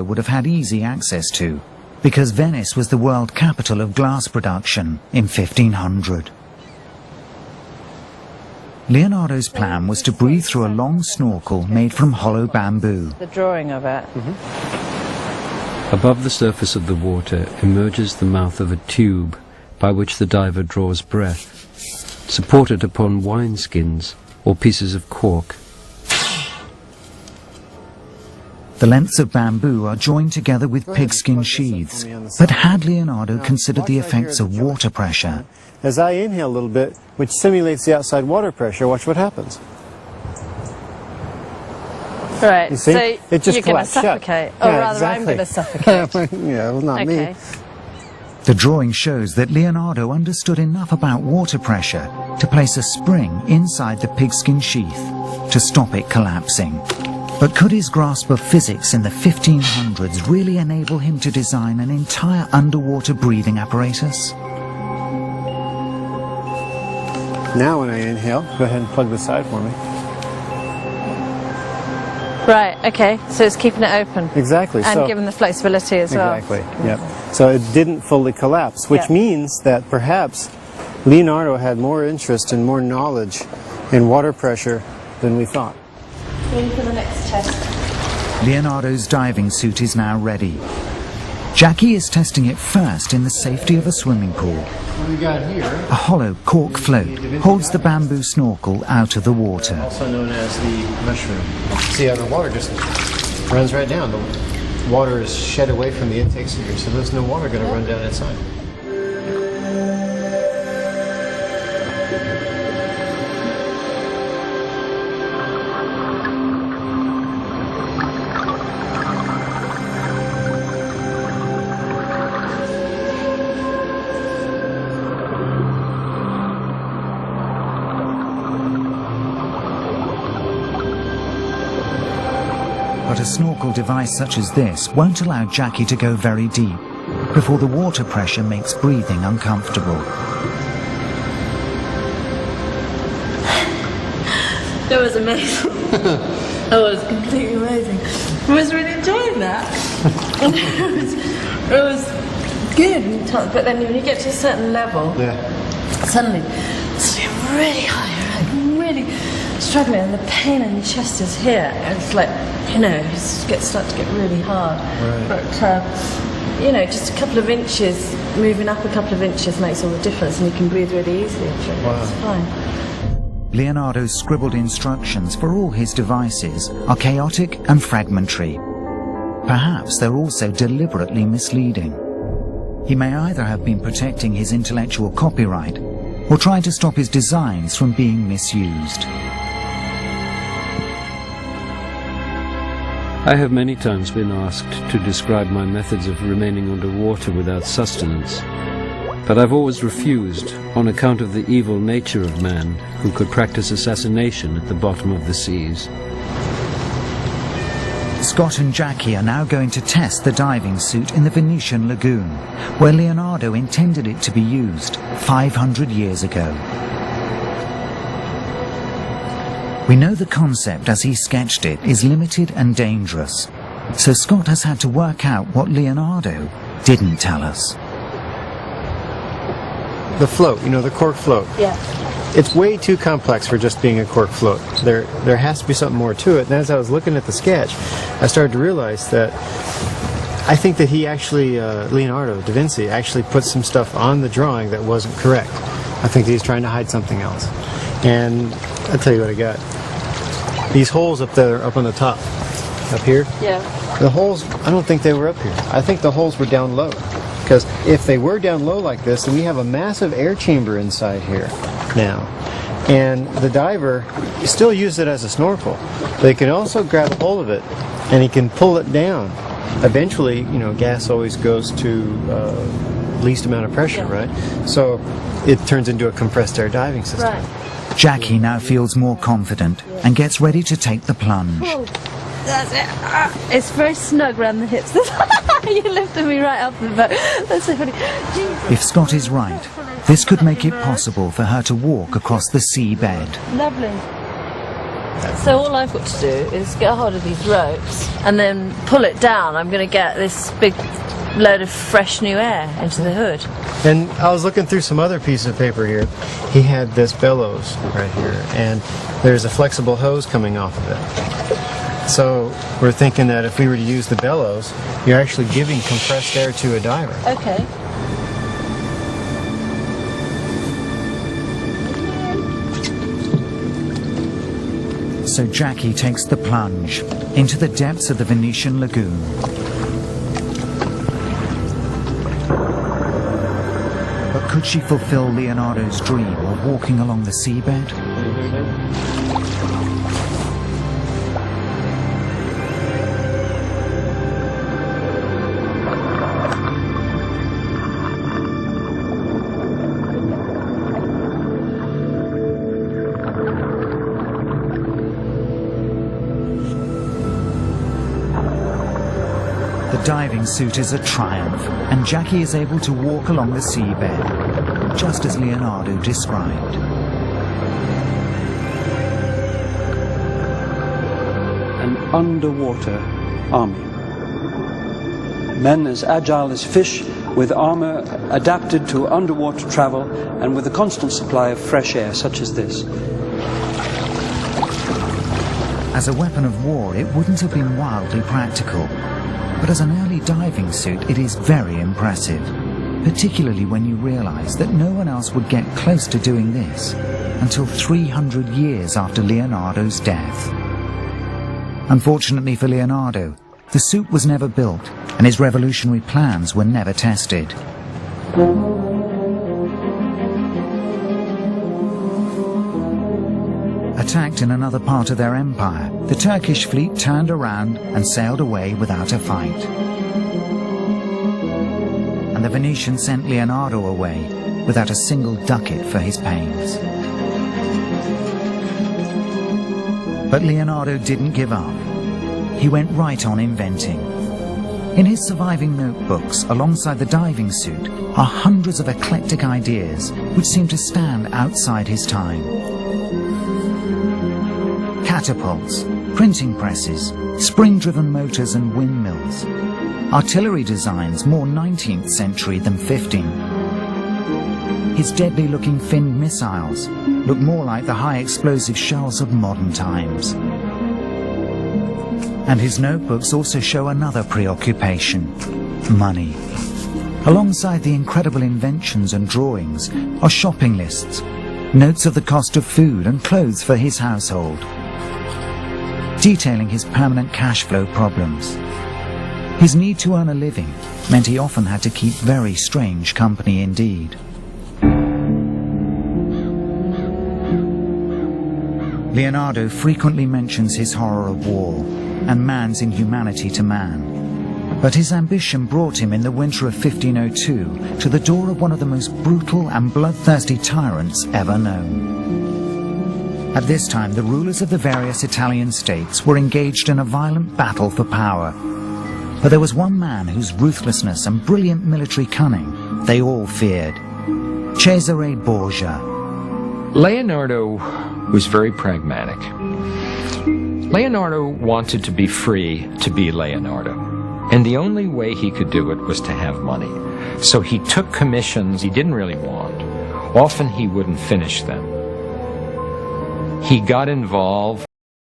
would have had easy access to, because Venice was the world capital of glass production in 1500. Leonardo's plan was to breathe through a long snorkel made from hollow bamboo. The drawing of it. Above the surface of the water emerges the mouth of a tube by which the diver draws breath, supported upon wineskins or pieces of cork. The lengths of bamboo are joined together with pigskin sheaths, but had Leonardo considered the effects of water pressure? As I inhale a little bit, which simulates the outside water pressure, watch what happens. Right, You see? so It just you're going to collapsed shut. suffocate. Or Yeah, rather, I'm exactly. going to suffocate. Yeah, well, not Okay. me. The drawing shows that Leonardo understood enough about water pressure to place a spring inside the pigskin sheath to stop it collapsing. But could his grasp of physics in the 1500s really enable him to design an entire underwater breathing apparatus? Now when I inhale, go ahead and plug the side for me. Right, okay, so it's keeping it open. Exactly. And given the flexibility as well. Exactly, yep. So it didn't fully collapse, which Yep. means that perhaps Leonardo had more interest and more knowledge in water pressure than we thought. In for the next test. Leonardo's diving suit is now ready. Jackie is testing it first in the safety of a swimming pool. What we got here, A hollow cork float holds the bamboo snorkel out of the water. also known as the mushroom. See how the water just runs right down. The water is shed away from the intake sphere, so there's no water going to run down inside. But a snorkel device such as this won't allow Jackie to go very deep before the water pressure makes breathing uncomfortable. It was amazing. It was completely amazing. I was really enjoying that. it was good, but then when you get to a certain level, suddenly it's really high, like really struggling, and the pain in your chest is here. It's like, you know, it starts to get really hard. Right. But you know, just a couple of inches, moving up a couple of inches makes all the difference, and you can breathe really easily. It's fine. Leonardo's scribbled instructions for all his devices are chaotic and fragmentary. Perhaps they're also deliberately misleading. He may either have been protecting his intellectual copyright or trying to stop his designs from being misused. I have many times been asked to describe my methods of remaining underwater without sustenance, but I've always refused on account of the evil nature of man who could practice assassination at the bottom of the seas. Scott and Jackie are now going to test the diving suit in the Venetian lagoon, where Leonardo intended it to be used 500 years ago. We know the concept as he sketched it is limited and dangerous, so Scott has had to work out what Leonardo didn't tell us. The float, you know, the cork float. Yeah. It's way too complex for just being a cork float. There has to be something more to it. And as I was looking at the sketch, I started to realize that I think that he actually, Leonardo da Vinci, actually put some stuff on the drawing that wasn't correct. I think he's trying to hide something else. And I'll tell you what I got. These holes up there, up on the top, up here. Yeah. The holes, I don't think they were up here. I think the holes were down low. Because if they were down low like this, then we have a massive air chamber inside here now. And the diver still use it as a snorkel. But he can also grab a hold of it and he can pull it down. Eventually, you know, gas always goes to least amount of pressure, right? So it turns into a compressed air diving system. Right. Jackie now feels more confident and gets ready to take the plunge. Whoa. That's it. It's very snug around the hips. You lifted me right up the boat. That's so funny. If Scott is right, this could make it possible for her to walk across the seabed. Lovely. So all I've got to do is get a hold of these ropes and then pull it down. I'm going to get this big load of fresh new air into the hood. And I was looking through some other pieces of paper here. He had this bellows right here, and there's a flexible hose coming off of it. So we're thinking that if we were to use the bellows, you're actually giving compressed air to a diver. Okay. So Jackie takes the plunge into the depths of the Venetian lagoon. But could she fulfill Leonardo's dream of walking along the seabed? The diving suit is a triumph, and Jackie is able to walk along the seabed, just as Leonardo described. An underwater army. Men as agile as fish, with armor adapted to underwater travel and with a constant supply of fresh air such as this. As a weapon of war, it wouldn't have been wildly practical. But as an early diving suit, it is very impressive, particularly when you realize that no one else would get close to doing this until 300 years after Leonardo's death. Unfortunately for Leonardo, the suit was never built, and his revolutionary plans were never tested. Attacked in another part of their empire, the Turkish fleet turned around and sailed away without a fight. And the Venetians sent Leonardo away without a single ducat for his pains. But Leonardo didn't give up. He went right on inventing. In his surviving notebooks, alongside the diving suit, are hundreds of eclectic ideas which seem to stand outside his time. Catapults, printing presses, spring-driven motors and windmills. Artillery designs more 19th century than 15th. His deadly-looking finned missiles look more like the high-explosive shells of modern times. And his notebooks also show another preoccupation: money. Alongside the incredible inventions and drawings are shopping lists, notes of the cost of food and clothes for his household, detailing his permanent cash flow problems. His need to earn a living meant he often had to keep very strange company indeed. Leonardo frequently mentions his horror of war and man's inhumanity to man. But his ambition brought him in the winter of 1502 to the door of one of the most brutal and bloodthirsty tyrants ever known. At this time, the rulers of the various Italian states were engaged in a violent battle for power. But there was one man whose ruthlessness and brilliant military cunning they all feared: Cesare Borgia. Leonardo was very pragmatic. Leonardo wanted to be free to be Leonardo, and the only way he could do it was to have money. So he took commissions he didn't really want. Often he wouldn't finish them. He got involved